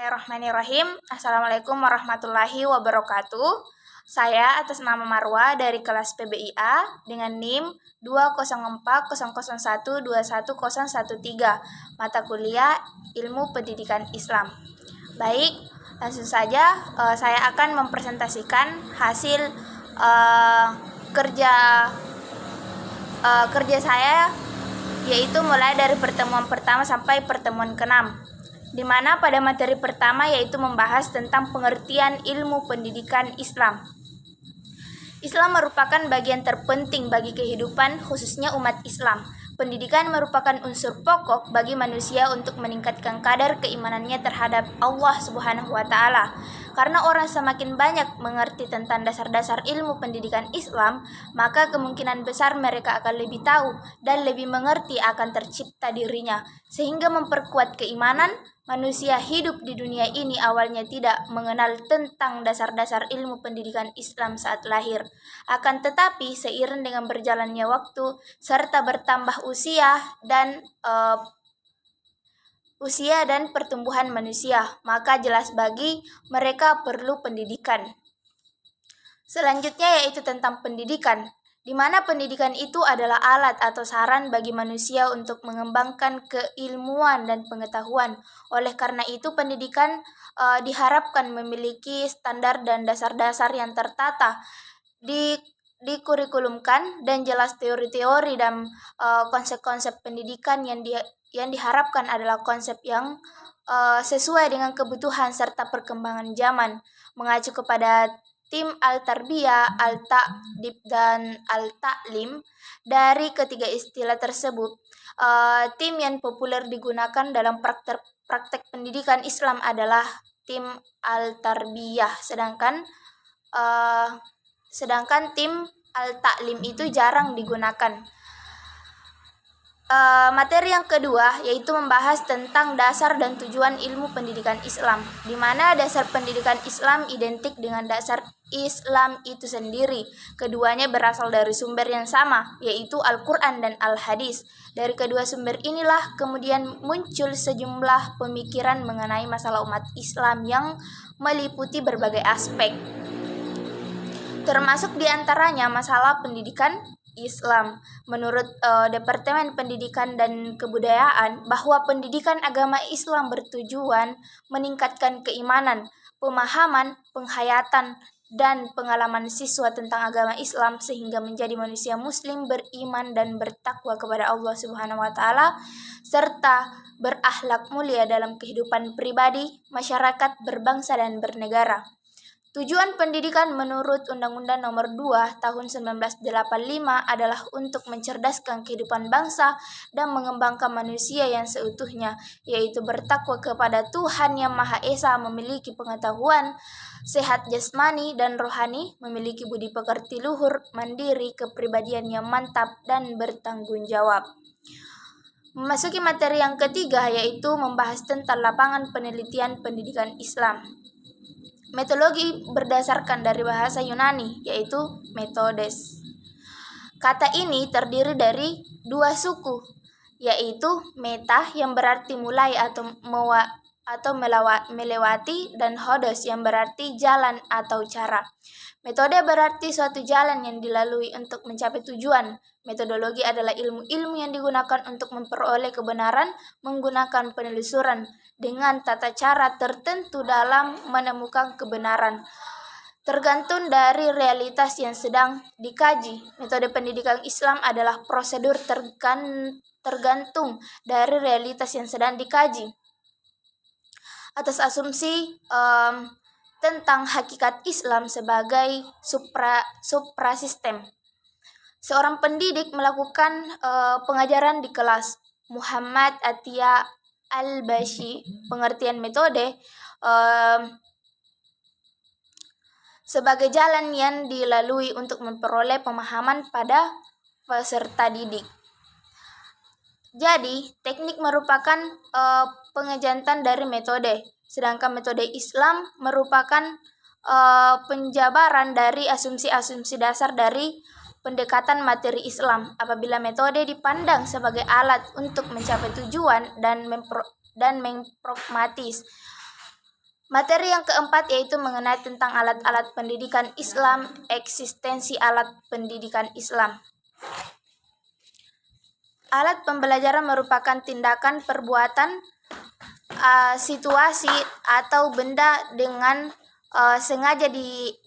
Bismillahirrahmanirrahim. Assalamualaikum warahmatullahi wabarakatuh. Saya atas nama Marwa dari kelas PBIA dengan NIM 2040001211013, mata kuliah Ilmu Pendidikan Islam. Baik, langsung saja saya akan mempresentasikan hasil kerja saya, yaitu mulai dari pertemuan pertama sampai pertemuan ke-6, di mana pada materi pertama yaitu membahas tentang pengertian ilmu pendidikan Islam. Islam merupakan bagian terpenting bagi kehidupan, khususnya umat Islam. Pendidikan merupakan unsur pokok bagi manusia untuk meningkatkan kadar keimanannya terhadap Allah Subhanahu wa Ta'ala. Karena orang semakin banyak mengerti tentang dasar-dasar ilmu pendidikan Islam, maka kemungkinan besar mereka akan lebih tahu dan lebih mengerti akan tercipta dirinya, sehingga memperkuat keimanan. Manusia hidup di dunia ini awalnya tidak mengenal tentang dasar-dasar ilmu pendidikan Islam saat lahir. Akan tetapi seiring dengan berjalannya waktu serta bertambah usia dan pertumbuhan manusia, maka jelas bagi mereka perlu pendidikan. Selanjutnya yaitu tentang pendidikan, di mana pendidikan itu adalah alat atau saran bagi manusia untuk mengembangkan keilmuan dan pengetahuan. Oleh karena itu, pendidikan diharapkan memiliki standar dan dasar-dasar yang tertata, dikurikulumkan dan jelas teori-teori dan konsep-konsep pendidikan yang diharapkan adalah konsep yang sesuai dengan kebutuhan serta perkembangan zaman, mengacu kepada tim Al-Tarbiyah, Al-Ta'dib, dan Al-Ta'lim. Dari ketiga istilah tersebut, tim yang populer digunakan dalam praktek pendidikan Islam adalah tim Al-Tarbiyah, sedangkan tim Al-Ta'lim itu jarang digunakan. Materi yang kedua yaitu membahas tentang dasar dan tujuan ilmu pendidikan Islam, di mana dasar pendidikan Islam identik dengan dasar Islam itu sendiri. Keduanya berasal dari sumber yang sama, yaitu Al-Quran dan Al-Hadis. Dari kedua sumber inilah kemudian muncul sejumlah pemikiran mengenai masalah umat Islam yang meliputi berbagai aspek, termasuk diantaranya masalah pendidikan Islam. Menurut Departemen Pendidikan dan Kebudayaan, bahwa pendidikan agama Islam bertujuan meningkatkan keimanan, pemahaman, penghayatan, dan pengalaman siswa tentang agama Islam sehingga menjadi manusia muslim beriman dan bertakwa kepada Allah Subhanahu wa Ta'ala, serta berakhlak mulia dalam kehidupan pribadi, masyarakat, berbangsa, dan bernegara. Tujuan pendidikan menurut Undang-Undang Nomor 2 Tahun 1985 adalah untuk mencerdaskan kehidupan bangsa dan mengembangkan manusia yang seutuhnya, yaitu bertakwa kepada Tuhan Yang Maha Esa, memiliki pengetahuan, sehat jasmani dan rohani, memiliki budi pekerti luhur, mandiri, kepribadian yang mantap, dan bertanggung jawab. Memasuki materi yang ketiga yaitu membahas tentang lapangan penelitian pendidikan Islam. Metodologi berdasarkan dari bahasa Yunani, yaitu metodes. Kata ini terdiri dari dua suku, yaitu meta yang berarti mulai atau melewati, dan hodos yang berarti jalan atau cara. Metode berarti suatu jalan yang dilalui untuk mencapai tujuan. Metodologi adalah ilmu-ilmu yang digunakan untuk memperoleh kebenaran menggunakan penelusuran dengan tata cara tertentu dalam menemukan kebenaran, tergantung dari realitas yang sedang dikaji. Metode pendidikan Islam adalah prosedur tergantung dari realitas yang sedang dikaji, atas asumsi tentang hakikat Islam sebagai suprasistem. Seorang pendidik melakukan pengajaran di kelas. Muhammad Atiyah Al-Bashi. Pengertian metode sebagai jalan yang dilalui untuk memperoleh pemahaman pada peserta didik. Jadi, teknik merupakan pengejantan dari metode, sedangkan metode Islam merupakan penjabaran dari asumsi-asumsi dasar dari pendekatan materi Islam. Apabila metode dipandang sebagai alat untuk mencapai tujuan dan mempragmatis, Materi yang keempat yaitu mengenai tentang alat-alat pendidikan Islam, eksistensi alat pendidikan Islam. Alat pembelajaran merupakan tindakan, perbuatan, situasi atau benda dengan sengaja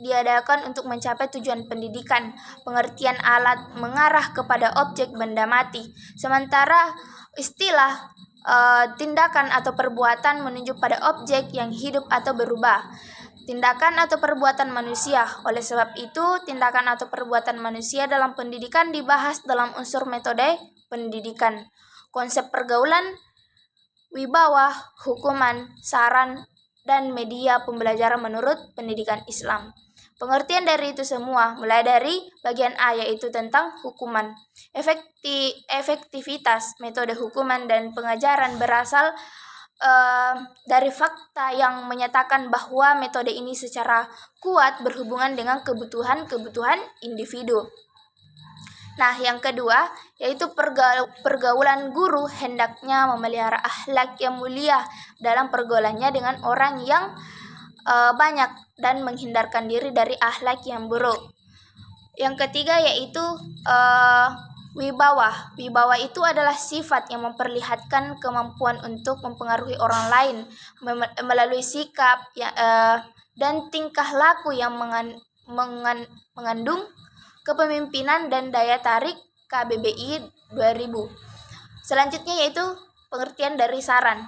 diadakan untuk mencapai tujuan pendidikan. Pengertian alat mengarah kepada objek benda mati, sementara istilah tindakan atau perbuatan menunjuk pada objek yang hidup atau berubah. Tindakan atau perbuatan manusia. Oleh sebab itu, tindakan atau perbuatan manusia dalam pendidikan dibahas dalam unsur metode pendidikan. Konsep pergaulan, wibawa, hukuman, saran, dan media pembelajaran menurut pendidikan Islam. Pengertian dari itu semua mulai dari bagian A yaitu tentang hukuman. Efektivitas metode hukuman dan pengajaran berasal dari fakta yang menyatakan bahwa metode ini secara kuat berhubungan dengan kebutuhan individu. Nah, yang kedua yaitu pergaulan guru hendaknya memelihara akhlak yang mulia dalam pergaulannya dengan orang yang banyak dan menghindarkan diri dari akhlak yang buruk. Yang ketiga yaitu wibawa. Wibawa itu adalah sifat yang memperlihatkan kemampuan untuk mempengaruhi orang lain melalui sikap dan tingkah laku yang mengandung kepemimpinan dan daya tarik KBBI 2000. Selanjutnya yaitu pengertian dari saran.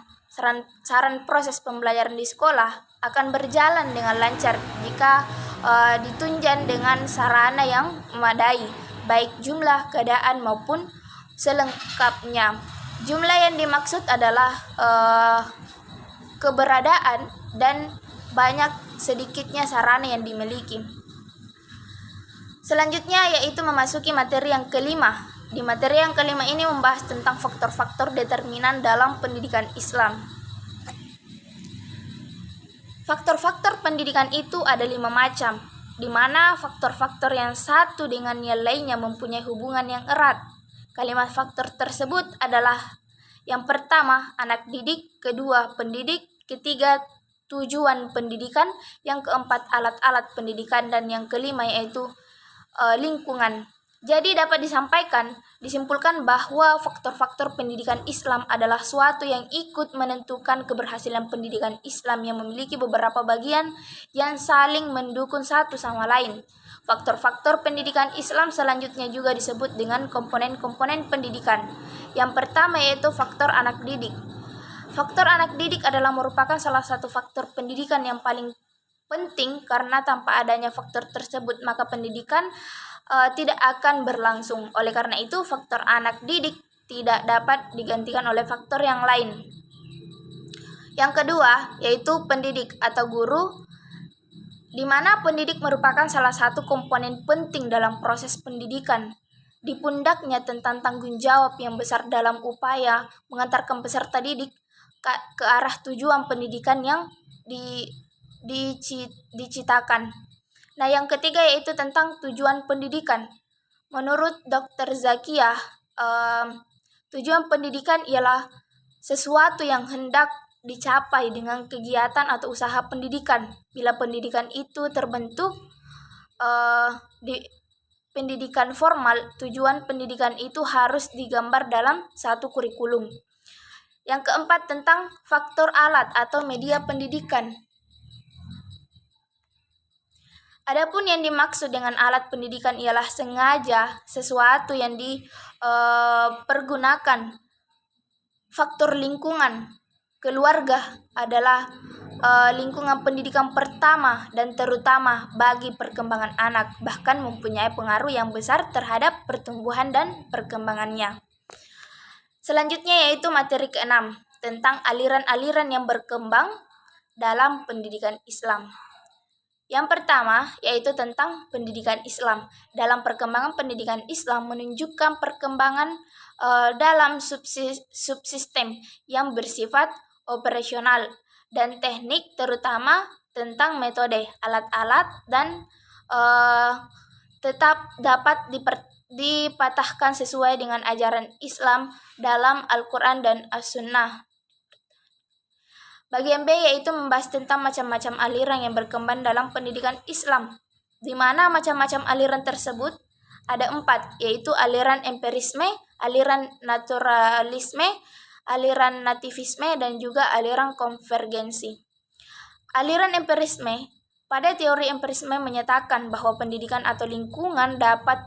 Saran proses pembelajaran di sekolah akan berjalan dengan lancar jika ditunjang dengan sarana yang memadai, baik jumlah, keadaan maupun selengkapnya. Jumlah yang dimaksud adalah keberadaan dan banyak sedikitnya sarana yang dimiliki. Selanjutnya yaitu memasuki materi yang kelima. Di materi yang kelima ini membahas tentang faktor-faktor determinan dalam pendidikan Islam. Faktor-faktor pendidikan itu ada 5 macam, di mana faktor-faktor yang satu dengan yang lainnya mempunyai hubungan yang erat. Kalimat faktor tersebut adalah yang pertama, anak didik, kedua, pendidik, ketiga, tujuan pendidikan, yang keempat, alat-alat pendidikan, dan yang kelima yaitu lingkungan. Jadi dapat disimpulkan bahwa faktor-faktor pendidikan Islam adalah suatu yang ikut menentukan keberhasilan pendidikan Islam yang memiliki beberapa bagian yang saling mendukung satu sama lain. Faktor-faktor pendidikan Islam selanjutnya juga disebut dengan komponen-komponen pendidikan. Yang pertama yaitu faktor anak didik. Faktor anak didik adalah merupakan salah satu faktor pendidikan yang paling penting karena tanpa adanya faktor tersebut maka pendidikan tidak akan berlangsung. Oleh karena itu, faktor anak didik tidak dapat digantikan oleh faktor yang lain. Yang kedua, yaitu pendidik atau guru, di mana pendidik merupakan salah satu komponen penting dalam proses pendidikan. Di pundaknya tentang tanggung jawab yang besar dalam upaya mengantarkan peserta didik ke arah tujuan pendidikan yang diciptakan. Nah, yang ketiga yaitu tentang tujuan pendidikan. Menurut Dr. Zakiyah, tujuan pendidikan ialah sesuatu yang hendak dicapai dengan kegiatan atau usaha pendidikan. Bila pendidikan itu terbentuk di pendidikan formal, tujuan pendidikan itu harus digambar dalam satu kurikulum. Yang keempat tentang faktor alat atau media pendidikan. Adapun yang dimaksud dengan alat pendidikan ialah sengaja sesuatu yang dipergunakan. Faktor lingkungan. Keluarga adalah lingkungan pendidikan pertama dan terutama bagi perkembangan anak, bahkan mempunyai pengaruh yang besar terhadap pertumbuhan dan perkembangannya. Selanjutnya yaitu materi ke-6 tentang aliran-aliran yang berkembang dalam pendidikan Islam. Yang pertama yaitu tentang pendidikan Islam. Dalam perkembangan pendidikan Islam menunjukkan perkembangan dalam subsistem yang bersifat operasional dan teknik, terutama tentang metode, alat-alat, dan tetap dapat dipatahkan sesuai dengan ajaran Islam dalam Al-Quran dan As-Sunnah. Bagian B yaitu membahas tentang macam-macam aliran yang berkembang dalam pendidikan Islam, di mana macam-macam aliran tersebut ada 4, yaitu aliran empirisme, aliran naturalisme, aliran nativisme, dan juga aliran konvergensi. Aliran empirisme, pada teori empirisme menyatakan bahwa pendidikan atau lingkungan dapat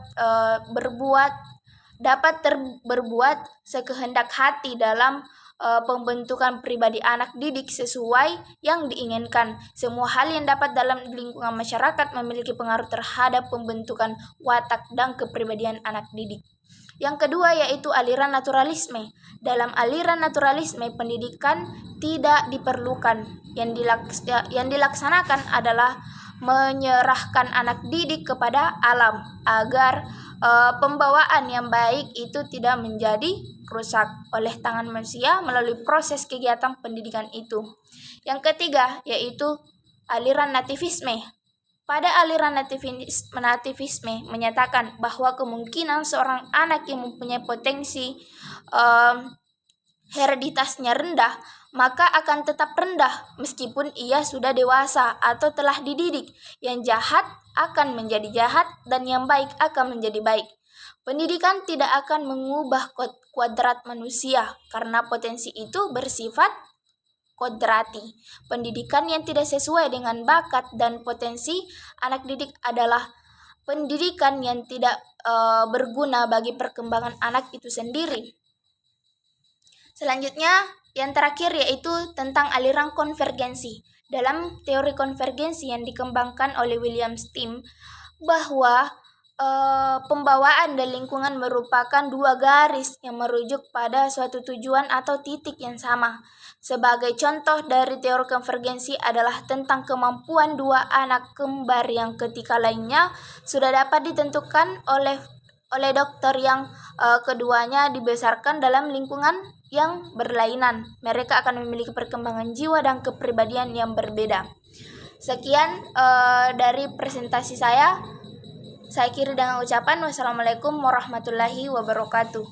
berbuat sekehendak hati dalam pembentukan pribadi anak didik sesuai yang diinginkan. Semua hal yang dapat dalam lingkungan masyarakat memiliki pengaruh terhadap pembentukan watak dan kepribadian anak didik. Yang kedua yaitu aliran naturalisme. Dalam aliran naturalisme, pendidikan tidak diperlukan. Yang dilaksanakan adalah menyerahkan anak didik kepada alam agar pembawaan yang baik itu tidak menjadi rusak oleh tangan manusia melalui proses kegiatan pendidikan itu. Yang ketiga yaitu aliran nativisme. Pada aliran nativisme menyatakan bahwa kemungkinan seorang anak yang mempunyai potensi hereditasnya rendah, maka akan tetap rendah meskipun ia sudah dewasa atau telah dididik. Yang jahat akan menjadi jahat dan yang baik akan menjadi baik. Pendidikan tidak akan mengubah kuadrat manusia karena potensi itu bersifat kodrati. Pendidikan yang tidak sesuai dengan bakat dan potensi anak didik adalah pendidikan yang tidak berguna bagi perkembangan anak itu sendiri. Selanjutnya, yang terakhir yaitu tentang aliran konvergensi. Dalam teori konvergensi yang dikembangkan oleh William Stem, bahwa pembawaan dan lingkungan merupakan dua garis yang merujuk pada suatu tujuan atau titik yang sama. Sebagai contoh dari teori konvergensi adalah tentang kemampuan dua anak kembar yang ketika lainnya sudah dapat ditentukan oleh dokter yang keduanya dibesarkan dalam lingkungan yang berlainan. Mereka akan memiliki perkembangan jiwa dan kepribadian yang berbeda. Sekian dari presentasi saya. Saya akhiri dengan ucapan wassalamualaikum warahmatullahi wabarakatuh.